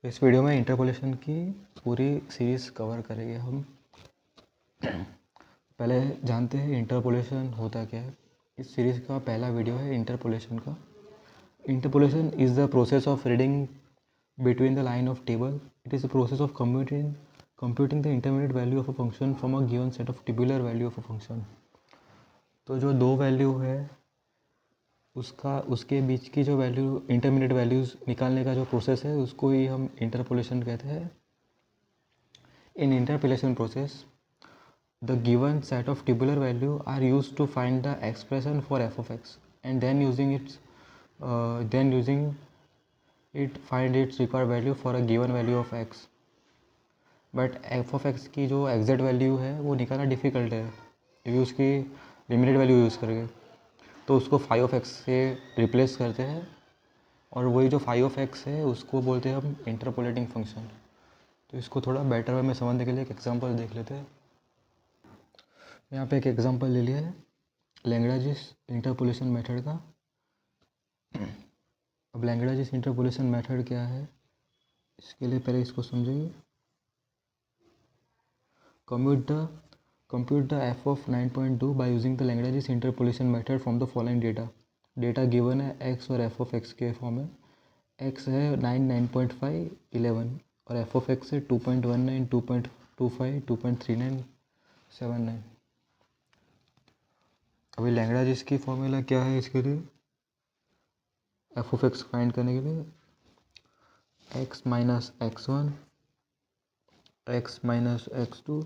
इस वीडियो में इंटरपोलेशन की पूरी सीरीज़ कवर करेंगे हम। पहले जानते हैं इंटरपोलेशन होता क्या है। इस सीरीज़ का पहला वीडियो है इंटरपोलेशन का। Interpolation is the process of reading between the line of table. It is a process of computing the intermediate value of a function from a given set of tabular value of a function. तो जो दो value है उसके बीच की जो value intermediate values निकालने का जो प्रोसेस है उसको ही हम इंटरपोलेशन कहते हैं। In interpolation process the given set of tabular value are used to find the expression for f of x and then using it find its required value for a given value of x. But f of x की जो exact value है वो निकालना difficult है क्योंकि उसकी limited value use करके, तो उसको फाई ऑफ एक्स से रिप्लेस करते हैं और वही जो फाई ऑफ एक्स है उसको बोलते हैं हम इंटरपोलेटिंग फंक्शन। तो इसको थोड़ा बेटर वे में समझने के लिए एक एग्जांपल देख लेते हैं। यहाँ पे एक एग्जांपल ले लिया है लैग्रेंज इंटरपोलेशन मेथड का। अब लैग्रेंज इंटरपोलेशन मेथड क्या है, इसके लिए पहले इसको समझेंगे। Compute the f of 9.2 by using the Lagrange's interpolation method from the following data. Data given है x और f of x के फॉर्म में। x है 9, 9.5, 11 और f of x है 2.19, 2.25, 2.39, 79। अभी लैग्रेंज की फॉर्मूला क्या है इसके लिए, f of x फाइंड करने के लिए x minus x1, x minus x2,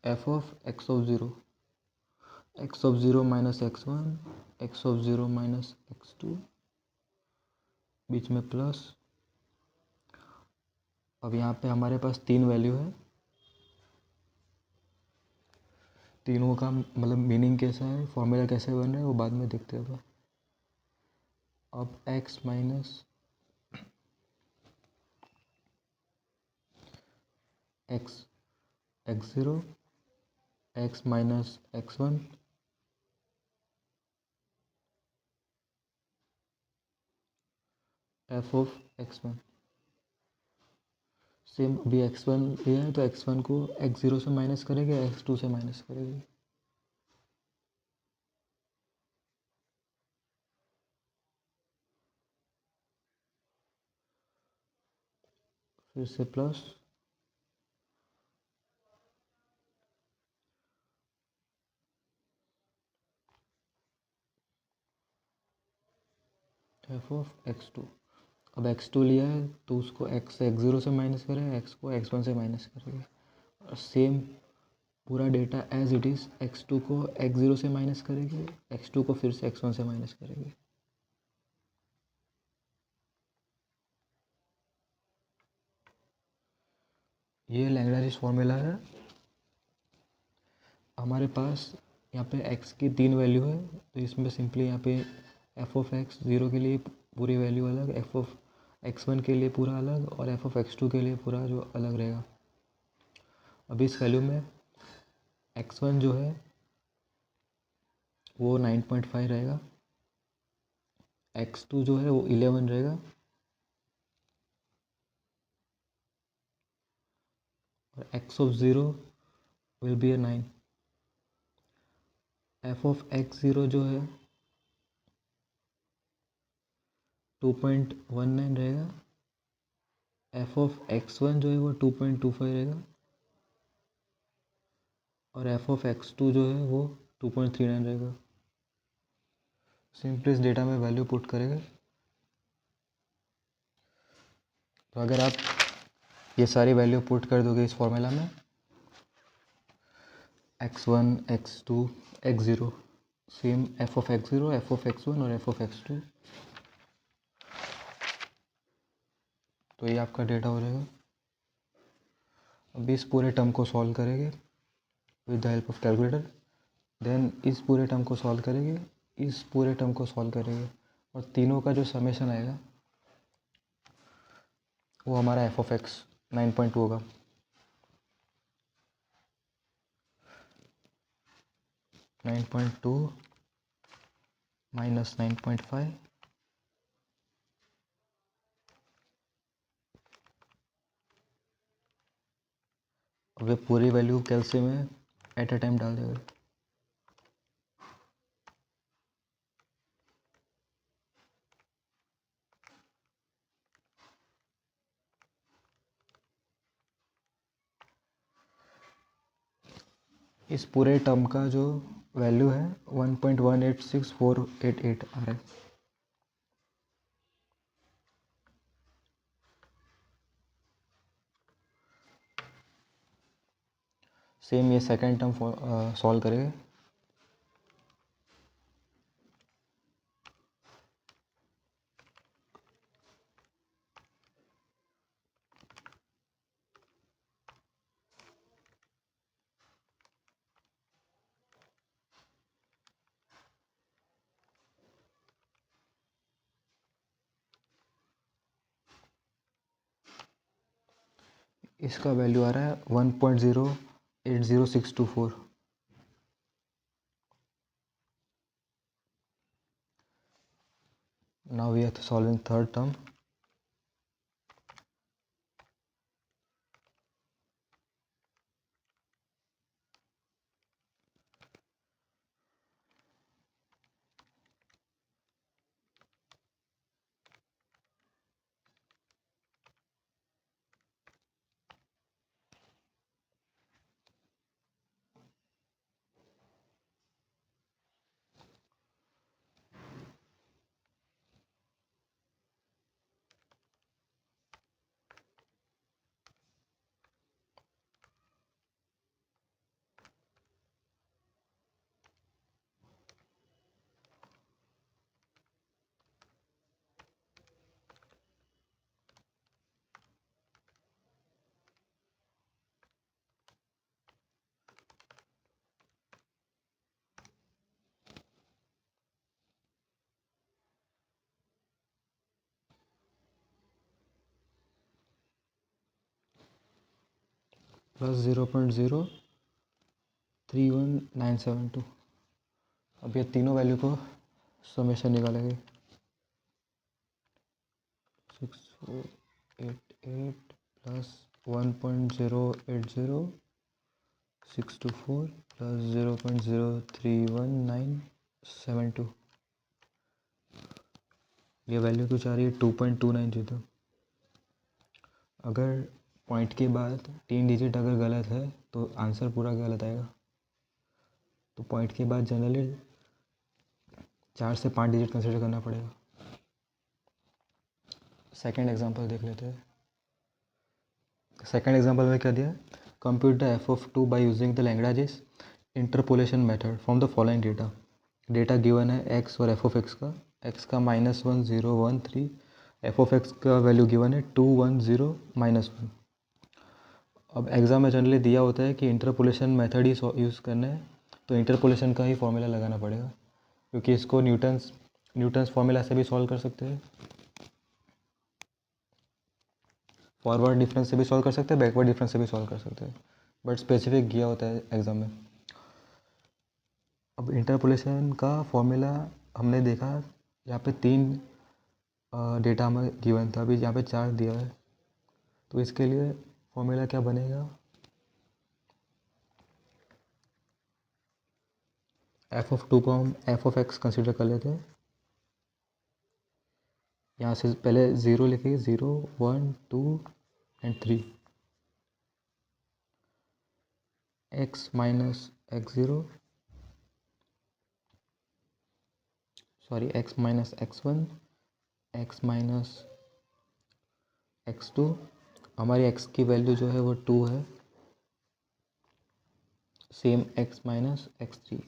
f of x of 0, x of 0 minus x1, x of 0 minus x2, बीच में प्लस। अब यहाँ पे हमारे पास तीन वैल्यू है, तीनों का मतलब मीनिंग कैसा है, फॉर्मूला कैसे बन रहा है वो बाद में देखते हैं। अब x minus x0, x minus x1, f of x1। Same अभी x1 लिया है तो x1 को x0 से माइनस करेंगे, x2 से माइनस करेंगे। फिर से प्लस, f ऑफ x2। अब x2 लिया है तो उसको x0 से माइनस करेंगे, x को x1 से माइनस करेंगे और सेम पूरा data as it is x2 को x0 से माइनस करेंगे, x2 को फिर से x1 से माइनस करेंगे। ये लैग्रेंज फॉर्मूला है। हमारे पास यहाँ पे x की तीन वैल्यू है तो इसमें सिंपली यहाँ पे f ऑफ x 0 के लिए पूरी वैल्यू अलग, f ऑफ x1 के लिए पूरा अलग और f ऑफ x2 के लिए पूरा जो अलग रहेगा। अभी इस वैल्यू में x1 जो है वो 9.5 रहेगा, x2 जो है वो 11 रहेगा और x of 0 will be 9। f of x0 जो है 2.19 रहेगा, f ऑफ x1 जो है वो 2.25 रहेगा और f ऑफ x2 जो है वो 2.39 रहेगा। सिंपली इस डेटा में वैल्यू पुट करेंगे तो अगर आप ये सारी वैल्यू पुट कर दोगे इस फॉर्मूला में x1, x2, x0, same f of x0, f of x1 और f ऑफ x2, तो ये आपका डेटा हो जाएगा। अभी इस पूरे टर्म को सॉल्व करेंगे with the help of calculator, then इस पूरे टर्म को सॉल्व करेंगे, इस पूरे टर्म को सॉल्व करेंगे और तीनों का जो समेशन आएगा वो हमारा f ऑफ x 9.2 होगा। 9.2 माइनस 9.5 अब ये पूरी वैल्यू कैलसी में एट अ टाइम डाल देगा। इस पूरे टर्म का जो वैल्यू है 1.186488 आ रहा है। सेम ये सेकेंड टर्म सॉल्व करेंगे। इसका वैल्यू आ रहा है 1.080624। Now we are solving third term. Plus 0.031972। अब ये तीनों वैल्यू को समेशन निकालेंगे। 6488 प्लस 1.080624 प्लस 0.031972। ये वैल्यू कुछ आ रही है 2.292। अगर पॉइंट के बाद 3 डिजिट अगर गलत है तो आंसर पूरा गलत आएगा। तो पॉइंट के बाद जनरली 4 से 5 डिजिट कंसिडर करना पड़ेगा। सेकेंड एग्जांपल देख लेते हैं। सेकेंड एग्जांपल में क्या दिया है, compute the F of 2 by using the Lagrange's interpolation method from the following data. Data given है एक्स और एफ ऑफ एक्स का। एक्स का -1013, एफ ऑफ एक्स का वैल्यू गिवन है 210 -1। अब एग्ज़ाम में जनरली दिया होता है कि इंटरपोलेशन मेथड ही यूज़ करना है, तो इंटरपोलेशन का ही फॉर्मूला लगाना पड़ेगा, क्योंकि इसको न्यूटन्स फार्मूला से भी सॉल्व कर सकते हैं, फॉरवर्ड डिफरेंस से भी सॉल्व कर सकते हैं, बैकवर्ड डिफरेंस से भी सॉल्व कर सकते हैं, बट स्पेसिफिक किया होता है एग्ज़ाम में। अब इंटरपोलेशन का फॉर्मूला हमने देखा, यहाँ पे 3 डेटा हमें गिवन था, अभी यहाँ पे 4 दिया है, तो इसके लिए फॉर्मूला क्या बनेगा, एफ ऑफ 2 को हम एफ ऑफ एक्स कंसिडर कर लेते हैं। यहाँ से पहले 0 लिखेंगे, 0 1 2 and 3। x minus x0, sorry x minus x1, x minus x2। हमारी x की वैल्यू जो है वो 2 है। Same x minus x3,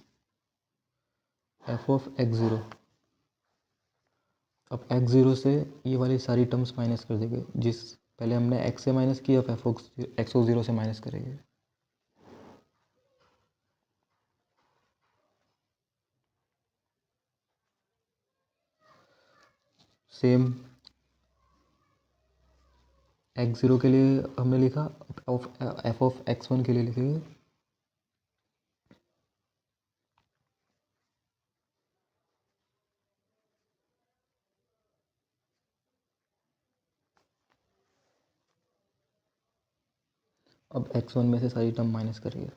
F of x0। अब x0 से ये वाली सारी टर्म्स माइनस कर देंगे, जिस पहले हमने x से माइनस की, अब एफ एक्स ऑफ 0 से माइनस करेंगे। सेम x0 के लिए हमने लिखा, एफ ऑफ x1 के लिए लिखेंगे। अब x1 में से सारी टर्म माइनस करेंगे।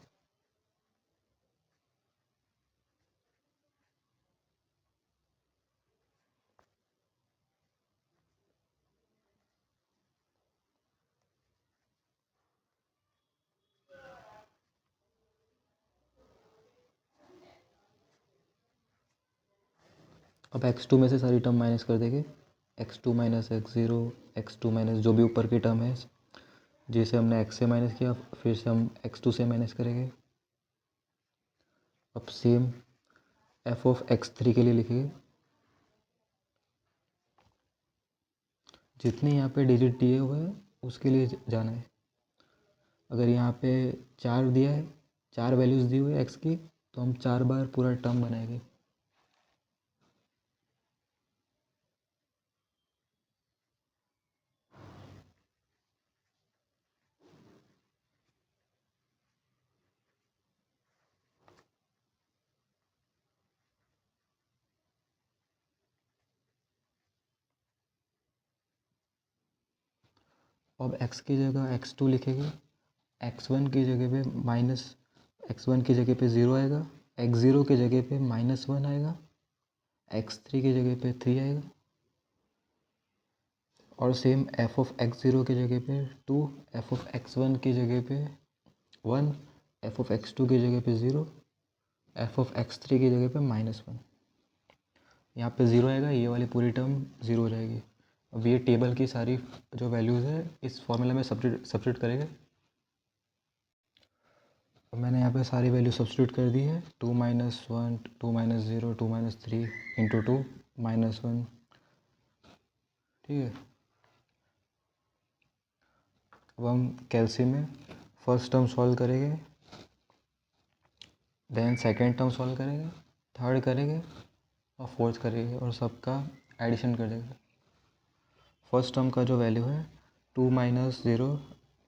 अब x2 में से सारी टर्म माइनस कर देंगे। x2 minus x0, x2 minus जो भी ऊपर की टर्म है, जैसे हमने x से माइनस किया फिर से हम x2 से माइनस करेंगे। अब सेम f ऑफ x3 के लिए लिखेंगे। जितने यहाँ पे डिजिट दिए हुए हैं उसके लिए जाना है। अगर यहाँ पे 4 दिया है, 4 वैल्यूज़ दी हुई है x की, तो हम 4 बार पूरा टर्म बनाएंगे। अब x की जगह x2 लिखेंगे। x1 की जगह पे माइनस, x1 की जगह पे 0 आएगा, x0 की जगह पे -1 आएगा, x3 की जगह पे 3 आएगा, और सेम f ऑफ x0 की जगह पे 2, f ऑफ x1 की जगह पे 1, f ऑफ x2 की जगह पे 0, f ऑफ x3 की जगह पे -1। यहाँ पे 0 आएगा, ये वाली पूरी टर्म 0 हो जाएगी। अब ये टेबल की सारी जो वैल्यूज़ है इस फॉर्मूला में सब्स्टिट्यूट करेंगे। अब मैंने यहाँ पे सारी वैल्यू सब्स्टिट्यूट कर दी है। 2 - 1, 2 - 0, 2 - 3 इंटू 2 -1, ठीक है। अब हम कैल्शियम में फर्स्ट टर्म सॉल्व करेंगे, देन सेकेंड टर्म सॉल्व करेंगे, थर्ड करेंगे और फोर्थ करेंगे और सबका एडिशन कर देंगे। फर्स्ट टर्म का जो वैल्यू है 2 - 0,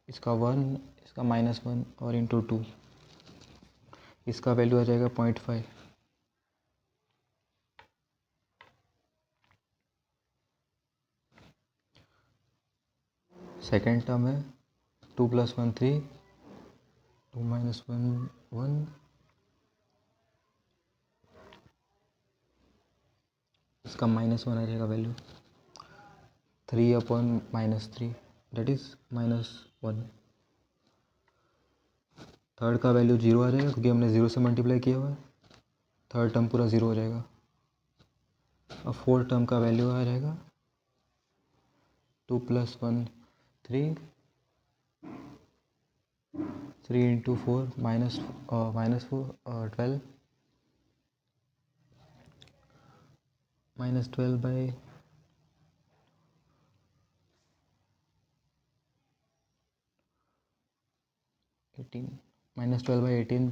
इसका 1, इसका -1 और इंटू 2, इसका वैल्यू आ जाएगा 0.5। सेकेंड टर्म है 2 + 1 3, 2 - 1 1, इसका -1 आ जाएगा वैल्यू, 3/-3 दैट इज़ -1। थर्ड का वैल्यू 0 आ जाएगा क्योंकि हमने 0 से मल्टीप्लाई किया हुआ है, थर्ड टर्म पूरा 0 हो जाएगा। अब फोर्थ टर्म का वैल्यू आ जाएगा 2 + 1 3, 3 इंटू 4 -4 12, -12/18, -12/18,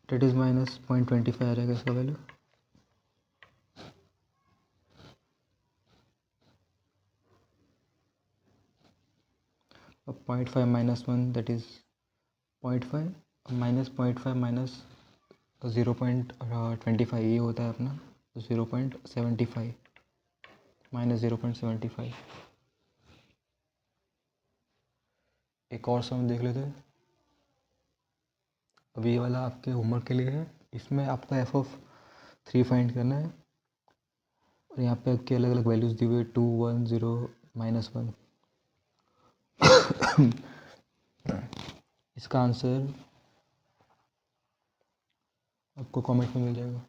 डेट इज़ -0.25 आ जाएगा इसका वैल्यू। अब 0.5 - 1 दैट इज़ 0.5, -0.5 - 0.25 ये होता है अपना 0.75, -0.75। एक और सम देख लेते हैं। अब ये वाला आपके होमवर्क के लिए है, इसमें आपको f(3) फाइंड करना है और यहाँ पे आपके अलग अलग वैल्यूज़ दी हुई है 2 1 0 -1। इसका आंसर आपको कमेंट में मिल जाएगा।